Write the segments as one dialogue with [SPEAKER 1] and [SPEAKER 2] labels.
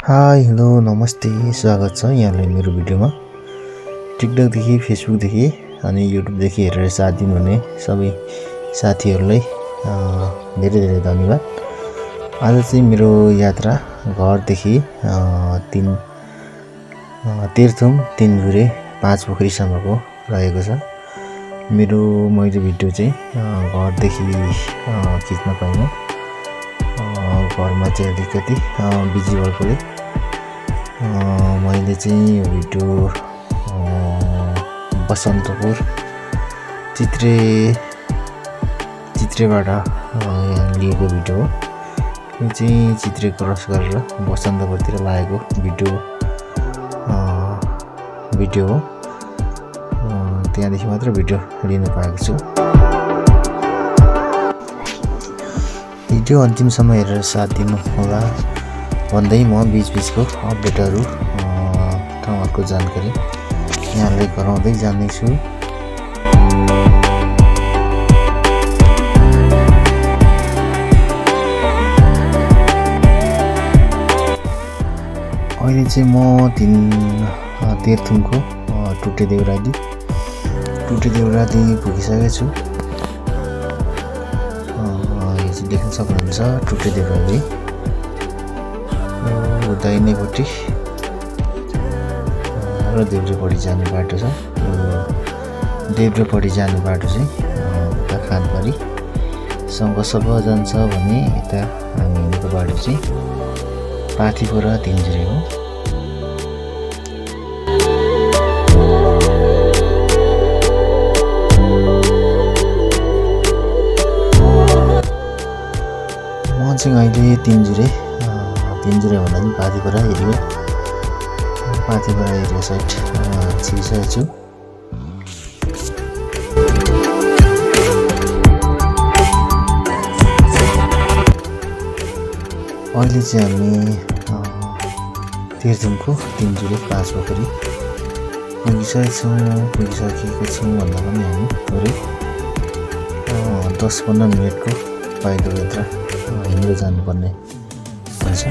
[SPEAKER 1] Hi hello नमस्ते स्वागत छ यहाँलाई मेरो भिडियोमा। टिकटकदेखि फेसबुकदेखि अनि युट्युबदेखि हेरेर साथ दिनुहुने सबै साथीहरूलाई धेरै धेरै धन्यवाद। आज चाहिँ मेरो यात्रा घरदेखि तेह्रथुम तिनजुरे पाँचपोखरीसम्मको रहेको छ। मैले भिडियो चाहिँ घरदेखि खिच्न पाइनँ। घरमा चाहिँ अलिकति बिजी भएकोले मैले चाहिँ यो भिडियो बसन्तपुर चित्रेबाट लिएको भिडियो हो। यो चाहिँ चित्रे क्रस गरेर बसन्तपुरतिर लागेको भिडियो हो। त्यहाँदेखि मात्र भिडियो लिन पाएको छु। भिडियो अन्तिमसम्म हेरेर साथ दिनु होला भन्दै म बीचको अपडेटहरू ठाउँहरूको जानकारी यहाँलाई गराउँदै जानेछु। अहिले चाहिँ म तेह्रथुमको टुटे देउराली पुगिसकेको छु। देख्न सक्नुहुन्छ टुटे देउराली दाहिनेपट्टि र देब्रेपट्टि जाने बाटो छ। देब्रेपट्टि जाने बाटो चाहिँ उता खानबारीसँग सब जान्छ भने यता हामी हिँडेको बाटो चाहिँ पाथीको र तिनजुरे हो। अहिले तिनजुरे भन्दा पनि पाथीपरा एरिया साइड छिरिसकेको छु। अहिले चाहिँ हामी तेह्रथुमको तिनजुरे पाँचपोखरी पुगिसकेको छौँ भन्दा पनि हामी थोरै 10-15 मिनटको पैदल यात्रा हिँडेर जानुपर्ने हुन्छ।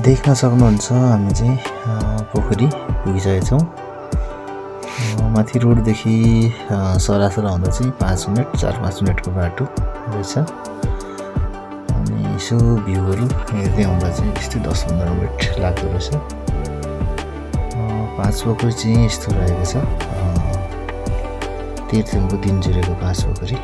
[SPEAKER 1] देख्न सक्नुहुन्छ हामी चाहिँ पोखरी पुगिसकेका छौँ। माथि रोडदेखि सरासर आउँदा चाहिँ 4-5 मिनटको बाटो रहेछ। अनि यसो भ्यूहरू हेर्दै आउँदा चाहिँ यस्तै 10-15 मिनट लाग्दो रहेछ। पाँचपोखरी चाहिँ यस्तो रहेको छ, तेह्रथुमको तिनजुरेको Panchpokhari.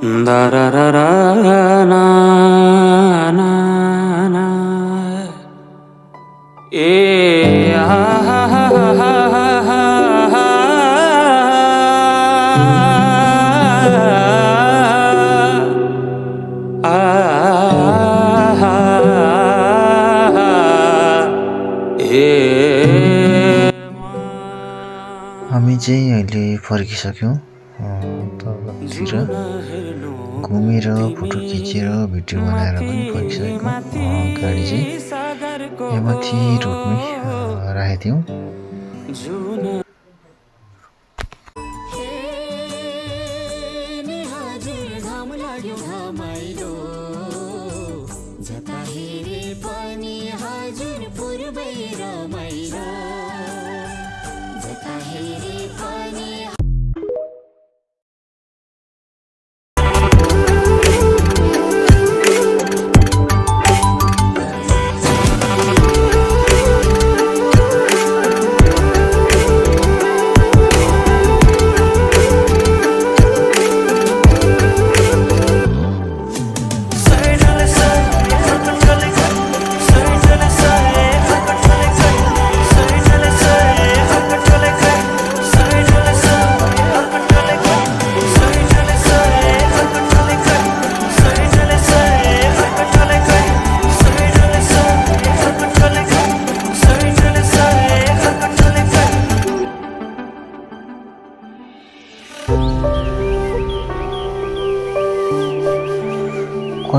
[SPEAKER 2] Da ra ra ra na na na ah ha ha ha ha
[SPEAKER 1] हामी चाहिँ अहिले फर्किसक्यौँ तलतिर घुमेर फोटो खिचेर भिडियो बनाएर पनि फर्किसकेको गाडी चाहिँ यहाँ माथि रोडमै राखेको थियौँ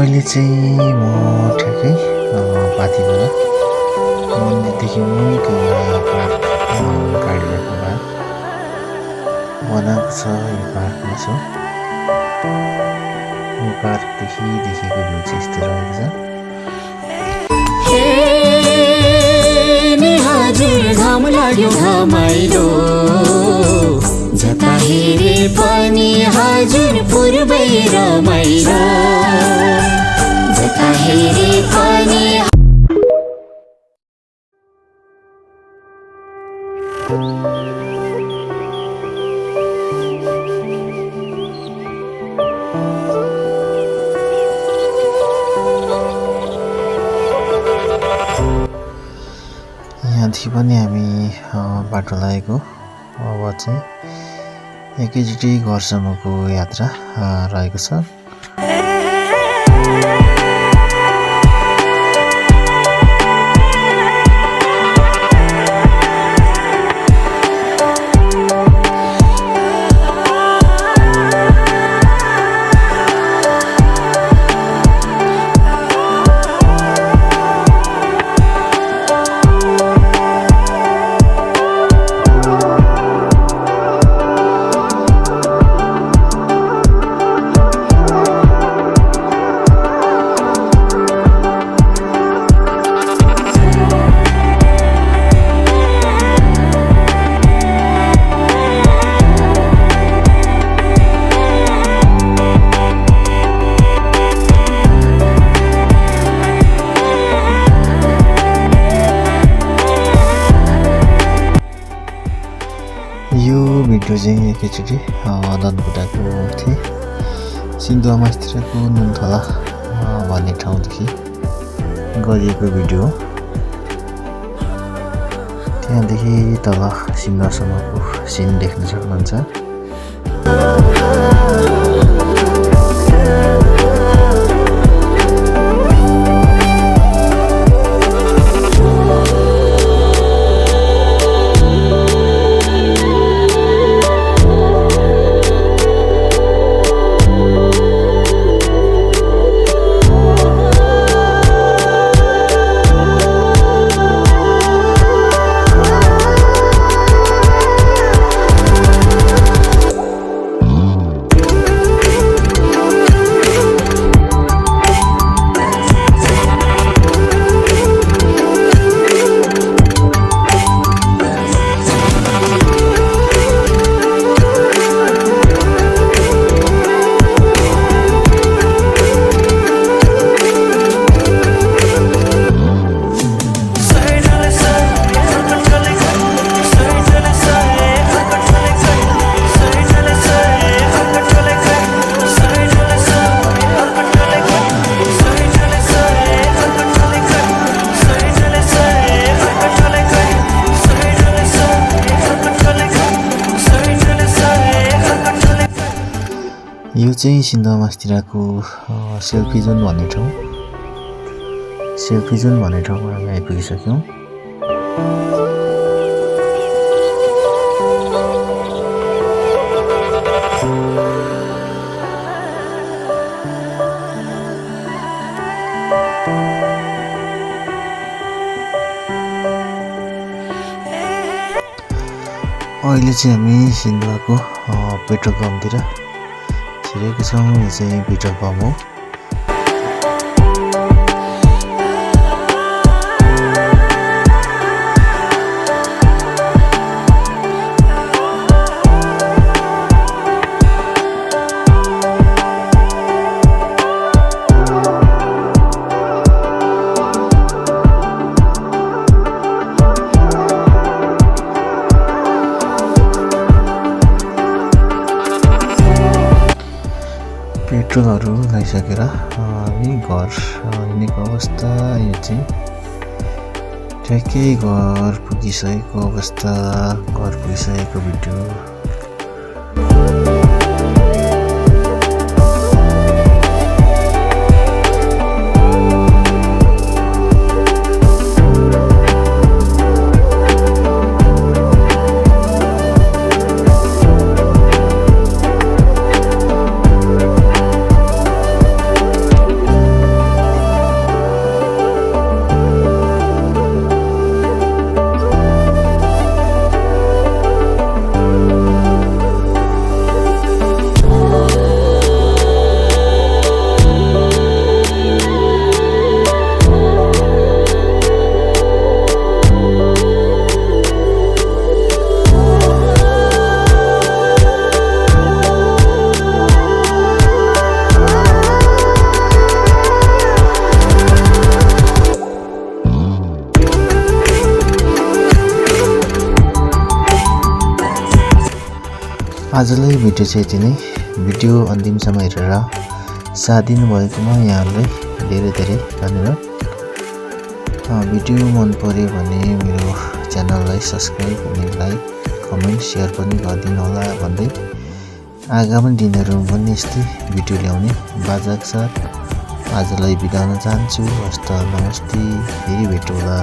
[SPEAKER 1] अहिले चाहिँ म ठ्याक्कै पाथिबाट मन्दिरदेखि मुनिको पार्क गाडी राख्नु बनाएको छ यो पार्कमा छ यो पार्कदेखि देखेको भ्यू चाहिँ यस्तो रहेको छ
[SPEAKER 3] हजुर घाम लाग्यो घामाइलो जता हेरे पनि हजुर पूर्वै रमाइलो जता हेरे पनि
[SPEAKER 1] यहाँदेखि पनि हामी बाटो लागेको अब चाहिँ एकैचोटि घरसम्मको यात्रा रहेको छ भिडियो चाहिँ एकैचोटि धनकुटाको थिएँ सिन्धुवामास्तिरको नुनथला भन्ने ठाउँदेखि गरिएको भिडियो हो त्यहाँदेखि तल सिन्धुवासम्मको सिन देख्न सक्नुहुन्छ यो चाहिँ सिन्धुवामासतिरको सेल्फी जोन भन्ने ठाउँ हामी आइपुगिसक्यौँ। अहिले चाहिँ हामी सिन्धुवाको पेट्रोल पम्पतिर छिरेको छौँ। यो चाहिँ पेट्रोल पम्प हो। पेट्रोलहरू लगाइसकेर हामी घर हिँडेको अवस्था। यो चाहिँ ठ्याक्कै घर पुगिसकेको भिडियो। आजलाई भिडियो चाहिँ यति नै। भिडियो अन्तिमसम्म हेरेर साथ दिनुभएकोमा यहाँहरूलाई धेरै धन्यवाद। भिडियो मन पर्यो भने मेरो च्यानललाई सब्सक्राइब अनि लाइक कमेन्ट सेयर पनि गरिदिनु होला भन्दै आगामी दिनहरूमा पनि यस्तै भिडियो ल्याउने बाचाका साथ आजलाई बिदा हुन चाहन्छु। हस्त नमस्ते, फेरि भेटौँला।